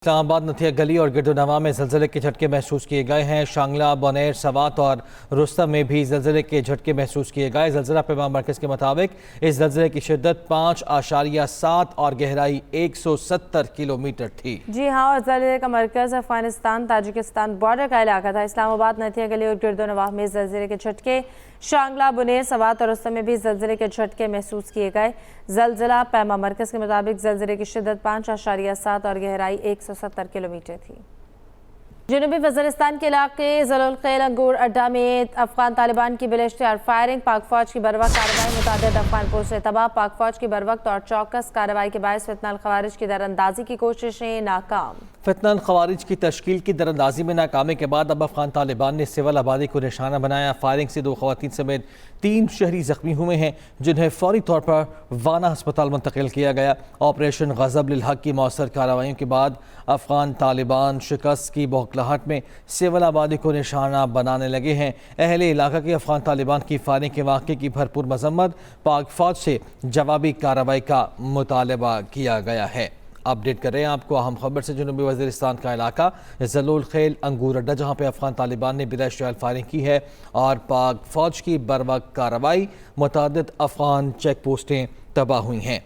اسلام آباد نتھیا گلی اور گردونواں میں زلزلے کے جھٹکے محسوس کیے گئے ہیں۔ شانگلہ، بونیر، سوات اور رستم میں بھی زلزلے کے جھٹکے محسوس کیے گئے۔ زلزلہ پیما مرکز کے مطابق اس زلزلے کی شدت 5.7 اور گہرائی 170 کلومیٹر تھی۔ جی ہاں، اور زلزلے کا مرکز افغانستان تاجکستان بارڈر کا علاقہ تھا۔ اسلام آباد، نتھیا گلی اور گردونواں میں زلزلے کے جھٹکے، شانگلہ، بونیر، سوات اور رستم میں بھی زلزلے کے جھٹکے محسوس کیے گئے۔ زلزلہ پیما مرکز کے مطابق زلزلے کی شدت 5.7 اور گہرائی 170 کلومیٹر تھی۔ جنوبی وزیرستان کے علاقے ذوالخیل انگور اڈہ میں افغان طالبان کی بالاشتہار فائرنگ، پاک فوج کی بروقت کارروائی، متعدد افغان پوسٹیں تباہ۔ پاک فوج کی بروقت اور چوکس کارروائی کے باعث فتنہ الخوارج کی دراندازی کی کوششیں ناکام۔ فتنہ الخوارج کی تشکیل کی دراندازی میں ناکامی کے بعد اب افغان طالبان نے سول آبادی کو نشانہ بنایا۔ فائرنگ سے 2 خواتین سمیت 3 شہری زخمی ہوئے ہیں، جنہیں فوری طور پر وانا ہسپتال منتقل کیا گیا۔ آپریشن غضب للحق کی مؤثر کارروائیوں کے بعد افغان طالبان شکست کی بوکھلاہٹ میں سول آبادی کو نشانہ بنانے لگے ہیں۔ اہل علاقہ کے افغان طالبان کی فائرنگ کے واقعے کی بھرپور مذمت، پاک فوج سے جوابی کارروائی کا مطالبہ کیا گیا ہے۔ اپڈیٹ کر رہے ہیں آپ کو اہم خبر سے۔ جنوبی وزیرستان کا علاقہ ذوالخیل انگور اڈہ، جہاں پہ افغان طالبان نے بلا اشتعال فائرنگ کی ہے اور پاک فوج کی بروقت کارروائی، متعدد افغان چیک پوسٹیں تباہ ہوئی ہیں۔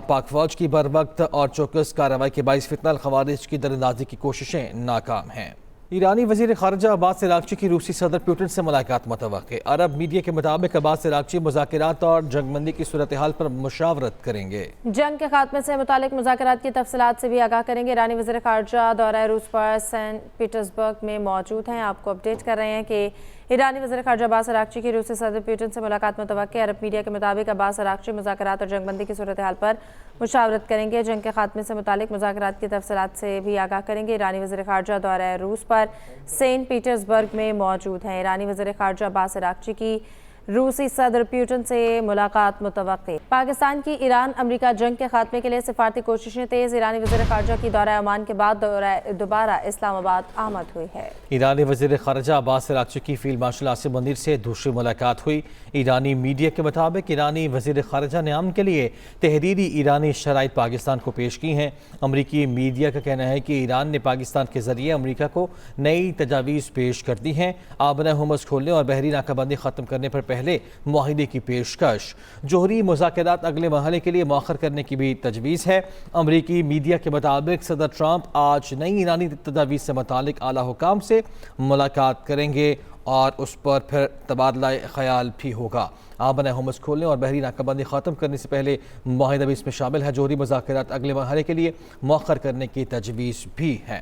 پاک فوج کی بروقت اور چوکس کارروائی کے باعث فتنہ الخوارج کی دراندازی کی کوششیں ناکام ہیں۔ ایرانی وزیر خارجہ عباس عراقچی کی روسی صدر پیوٹن سے ملاقات متوقع۔ عرب میڈیا کے مطابق عباس عراقچی مذاکرات اور جنگ بندی کی صورتحال پر مشاورت کریں گے۔ جنگ کے خاتمے سے متعلق مذاکرات کی تفصیلات سے بھی آگاہ کریں گے۔ ایرانی وزیر خارجہ دورہ روس پر سینٹ پیٹرزبرگ میں موجود ہیں۔ آپ کو اپڈیٹ کر رہے ہیں کہ ایرانی وزیر خارجہ عباس عراقچی کی روسی صدر پیوٹن سے ملاقات متوقع۔ عرب میڈیا کے مطابق عباس عراقچی مذاکرات اور جنگ بندی کی صورتحال پر مشاورت کریں گے۔ جنگ کے خاتمے سے متعلق مذاکرات کی تفصیلات سے بھی آگاہ کریں گے۔ ایرانی وزیر خارجہ دورہ روس پر سینٹ پیٹرزبرگ میں موجود ہیں۔ ایرانی وزیر خارجہ عباس عراقچی کی روسی صدر پیوٹن سے ملاقات متوقع۔ پاکستان کی ایران امریکہ جنگ کے خاتمے کے لیے سفارتی کوششیں تیز۔ ایرانی وزیر خارجہ کی دورہ عمان کے بعد دوبارہ اسلام آباد آمد ہوئی ہے۔ ایرانی وزیر خارجہ عباس عراقچی کی فیلڈ مارشل عاصم منیر سے دوسری ملاقات ہوئی۔ ایرانی میڈیا کے مطابق ایرانی وزیر خارجہ نے امن کے لیے تحریری ایرانی شرائط پاکستان کو پیش کی ہیں۔ امریکی میڈیا کا کہنا ہے کہ ایران نے پاکستان کے ذریعے امریکہ کو نئی تجاویز پیش کر دی ہیں۔ آبنہ ہرمز کھولنے اور بحری ناکہ بندی ختم کرنے پر پہلے معاہدے کی پیشکش۔ جوہری مذاکرات اگلے مرحلے کے لیے مؤخر کرنے کی بھی تجویز ہے۔ امریکی میڈیا کے مطابق صدر ٹرمپ آج نئی ایرانی تجاویز سے متعلق اعلیٰ حکام سے ملاقات کریں گے اور اس پر پھر تبادلہ خیال بھی ہوگا۔ آبنہ ہرمز کھولنے اور بحری ناکہ بندی ختم کرنے سے پہلے معاہدہ بھی اس میں شامل ہے۔ جوہری مذاکرات اگلے مرحلے کے لیے مؤخر کرنے کی تجویز بھی ہے۔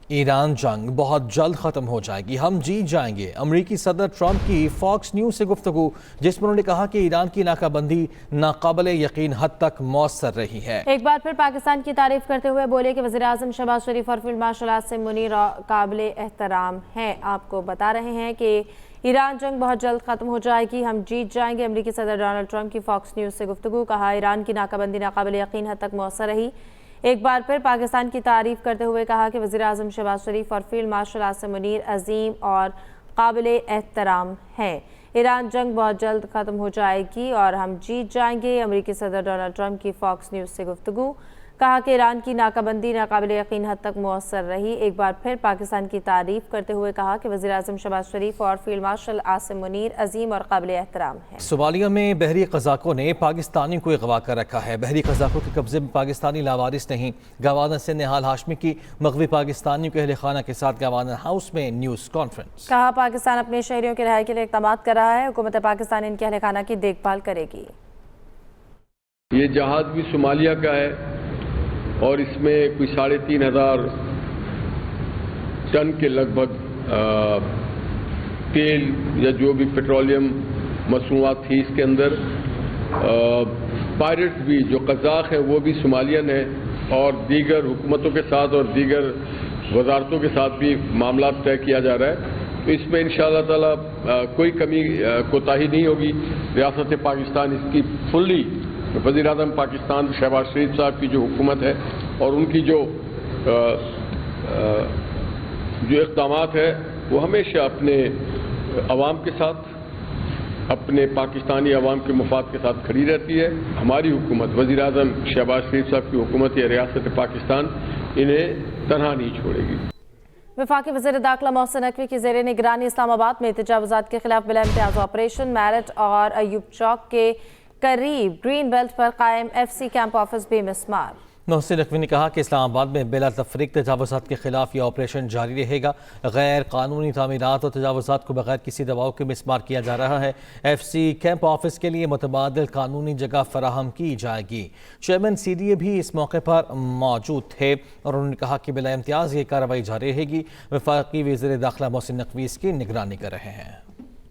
ایران جنگ بہت جلد ختم ہو جائے گی، ہم جیت جائیں گے۔ امریکی صدر ٹرمپ کی فاکس نیوز سے گفتگو، جس میں انہوں نے کہا کہ ایران کی ناکہ بندی ناقابل یقین حد تک مؤثر رہی ہے۔ ایک بار پھر پاکستان کی تعریف کرتے ہوئے بولے کہ وزیراعظم شہباز شریف اور فیلڈ مارشل عاصم منیر قابل احترام ہیں۔ آپ کو بتا رہے ہیں کہ ایران جنگ بہت جلد ختم ہو جائے گی، ہم جیت جائیں گے۔ امریکی صدر ڈونلڈ ٹرمپ کی فاکس نیوز سے گفتگو، کہا ایران کی ناکہ بندی ناقابل یقین حد تک مؤثر رہی۔ ایک بار پھر پاکستان کی تعریف کرتے ہوئے کہا کہ وزیراعظم شہباز شریف اور فیلڈ مارشل عاصم منیر عظیم اور قابل احترام ہیں۔ ایران جنگ بہت جلد ختم ہو جائے گی اور ہم جیت جائیں گے۔ امریکی صدر ڈونلڈ ٹرمپ کی فاکس نیوز سے گفتگو، کہا کہ ایران کی ناکہ بندی ناقابل یقین حد تک مؤثر رہی۔ ایک بار پھر پاکستان کی تعریف کرتے ہوئے کہا کہ وزیراعظم شہباز شریف اور فیلڈ مارشل عاصم منیر عظیم اور قابل احترام ہیں۔ صومالیہ میں بحری قزاقوں نے پاکستانیوں کو اغوا کر رکھا ہے۔ بحری قزاقوں کے قبضے میں پاکستانی لاوارث نہیں۔ گورنر سے نہال ہاشمی کی مغوی پاکستانیوں کے اہل خانہ کے ساتھ گورنر ہاؤس میں نیوز کانفرنس، کہا پاکستان اپنے شہریوں کے رہائی کے لیے اقدامات کر رہا ہے، حکومت پاکستان ان کے اہل خانہ کی دیکھ بھال کرے گی۔ یہ جہاز بھی صومالیہ کا ہے اور اس میں کوئی 3500 ٹن کے لگ بھگ تیل یا جو بھی پیٹرولیم مصنوعات تھی اس کے اندر۔ پائرٹس بھی جو قزاق ہیں وہ بھی صومالیین ہیں اور دیگر حکومتوں کے ساتھ اور دیگر وزارتوں کے ساتھ بھی معاملات طے کیا جا رہا ہے۔ تو اس میں انشاءاللہ تعالی کوئی کمی کوتاہی نہیں ہوگی۔ ریاست پاکستان اس کی فلی، وزیر اعظم پاکستان شہباز شریف صاحب کی جو حکومت ہے اور ان کی جو اقدامات ہے وہ ہمیشہ اپنے عوام کے ساتھ، اپنے پاکستانی عوام کے مفاد کے ساتھ کھڑی رہتی ہے. ہماری حکومت، وزیر اعظم شہباز شریف صاحب کی حکومت یا ریاست پاکستان انہیں تنہا نہیں چھوڑے گی. وفاقی وزیر داخلہ محسن نقوی کی زیر نگرانی اسلام آباد میں تجاوزات کے خلاف بلا امتیاز آپریشن. میرٹ اور ایوب چوک کے قریب گرین بیلٹ پر قائم FCC کیمپ آفس بھی مسمار. محسن نقوی نے کہا کہ اسلام آباد میں بلا تفریق تجاوزات کے خلاف یہ آپریشن جاری رہے گا. غیر قانونی تعمیرات اور تجاوزات کو بغیر کسی دباؤ کے مسمار کیا جا رہا ہے. FCC کیمپ آفس کے لیے متبادل قانونی جگہ فراہم کی جائے گی. چیئرمین CDA بھی اس موقع پر موجود تھے اور انہوں نے کہا کہ بلا امتیاز یہ کارروائی جاری رہے گی. وفاقی وزیر داخلہ محسن نقوی اس کی نگرانی کر رہے ہیں.